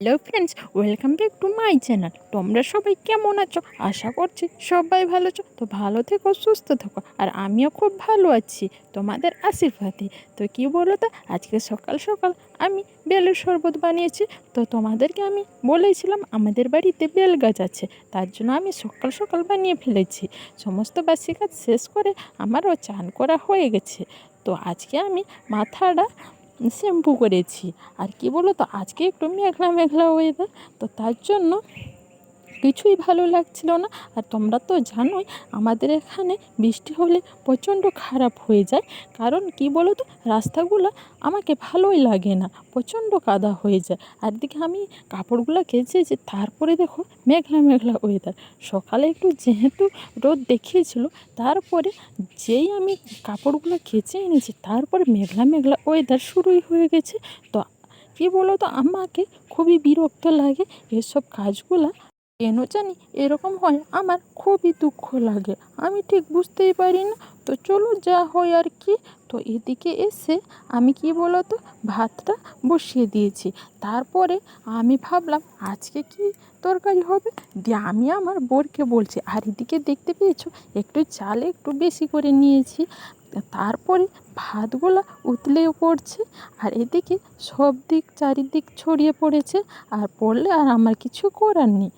Hello friends, welcome back to my channel. তোমরা সবাই কেমন আছো? আশা করছি সবাই ভালো আছো। তো ভালো থেকো, সুস্থ থেকো, আর আমিও খুব ভালো আছি তোমাদের আশীর্বাদে। তো কী বলো তো, আজকে সকাল সকাল আমি বেলের শরবত বানিয়েছি। তো তোমাদেরকে আমি বলেছিলাম আমাদের বাড়িতে বেল গাছ আছে, তার জন্য আমি সকাল সকাল বানিয়ে ফেলেছি। সমস্ত বাসি কাজ শেষ করে আমারও চান করা হয়ে গেছে। তো আজকে আমি মাথাটা শ্যাম্পু করেছি। আর কি বলো তো, আজকে একটু মেঘলা মেঘলা ওয়েদার, তো তার জন্য কিছুই ভালো লাগছিল না। আর তোমরা তো জানোই আমাদের এখানে বৃষ্টি হলে প্রচণ্ড খারাপ হয়ে যায়। কারণ কি বলো তো, রাস্তাগুলো আমাকে ভালোই লাগে না, প্রচণ্ড কাদা হয়ে যায়। আর দিকে আমি কাপড়গুলো কেচেছি, তারপরে দেখো মেঘলা মেঘলা ওয়েদার। সকালে একটু যেহেতু রোদ দেখিয়েছিল, তারপরে যেই আমি কাপড়গুলো কেচে এনেছি, তারপরে মেঘলা মেঘলা ওয়েদার শুরুই হয়ে গেছে। তো কী বলো তো, আমাকে খুবই বিরক্ত লাগে এসব কাজগুলা। কেন জানি এরকম হয়, আমার খুবই দুঃখ লাগে, আমি ঠিক বুঝতেই পারি না। তো চলো যা হয় আর কি। তো এদিকে এসে আমি কি বলো তো, ভাতটা বসিয়ে দিয়েছি। তারপরে আমি ভাবলাম আজকে কি তরকারি হবে, দিয়ে আমি আমার বোরকে বলছি। আর এদিকে দেখতে পেয়েছো একটু চাল একটু বেশি করে নিয়েছি। তারপরে ভাতগুলো উতলেও পড়ছে, আর এদিকে সব দিক চারিদিক ছড়িয়ে পড়েছে। আর পড়লে আর আমার কিছু করার নেই।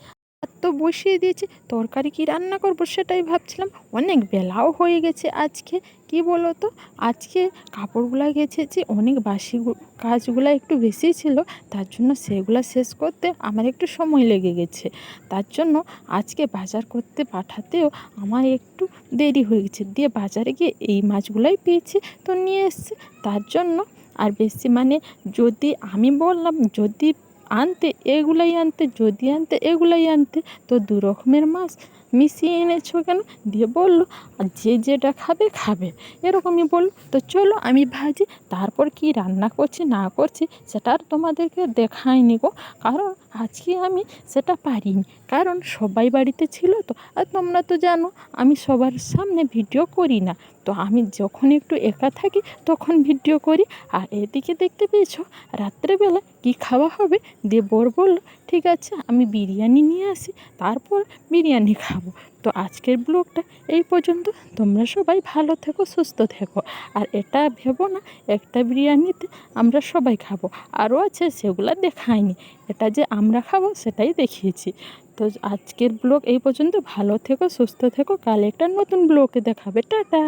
তো বসিয়ে দিয়েছি, তরকারি কি রান্না করব সেটাই ভাবছিলাম। অনেক বেলাও হয়ে গেছে আজকে। কি বলো তো, আজকে কাপড়গুলা গেছেছি, অনেক বাসি কাজগুলো একটু বেশি ছিল, তার জন্য সেগুলো শেষ করতে আমার একটু সময় লেগে গেছে। তার জন্য আজকে বাজার করতে পাঠাতেও আমার একটু দেরি হয়ে গেছে। দিয়ে বাজারে গিয়ে এই মাছগুলোই পেয়েছি, তো নিয়ে এসেছি। তার জন্য আর বেশি যদি আমি বললাম যদি আনতে এগুলাই আনতে, যদি আনতে এগুলাই আনতে, তো দু রকমের মাছ মিশিয়ে এনেছো কেন? দিয়ে বললো আর যে যেটা খাবে খাবে, এরকমই বললো। তো চলো আমি ভাজি, তারপর কি রান্না করছি না করছি সেটা আর তোমাদেরকে দেখাইনি গো। কারণ আজকে আমি সেটা পারিনি, কারণ সবাই বাড়িতে ছিল। তো আর তোমরা তো জানো আমি সবার সামনে ভিডিও করি না। তো আমি যখন একটু একা থাকি তখন ভিডিও করি। আর এদিকে দেখতে পেয়েছো রাত্রেবেলা কি খাওয়া হবে, দিয়ে বর বলল ঠিক আছে আমি বিরিয়ানি নিয়ে আসি, তারপর বিরিয়ানি খাবো। তো আজকের ব্লগটা এই পর্যন্ত। তোমরা সবাই ভালো থেকো, সুস্থ থেকো। আর এটা ভেবো না একটা বিরিয়ানিতে আমরা সবাই খাবো, আরও আছে সেগুলো দেখায়নি। এটা যে আমরা খাবো সেটাই দেখিয়েছি। তো আজকের ব্লগ এই পর্যন্ত। ভালো থেকো, সুস্থ থেকো, কাল একটা নতুন ব্লগে দেখাবে। টাটা।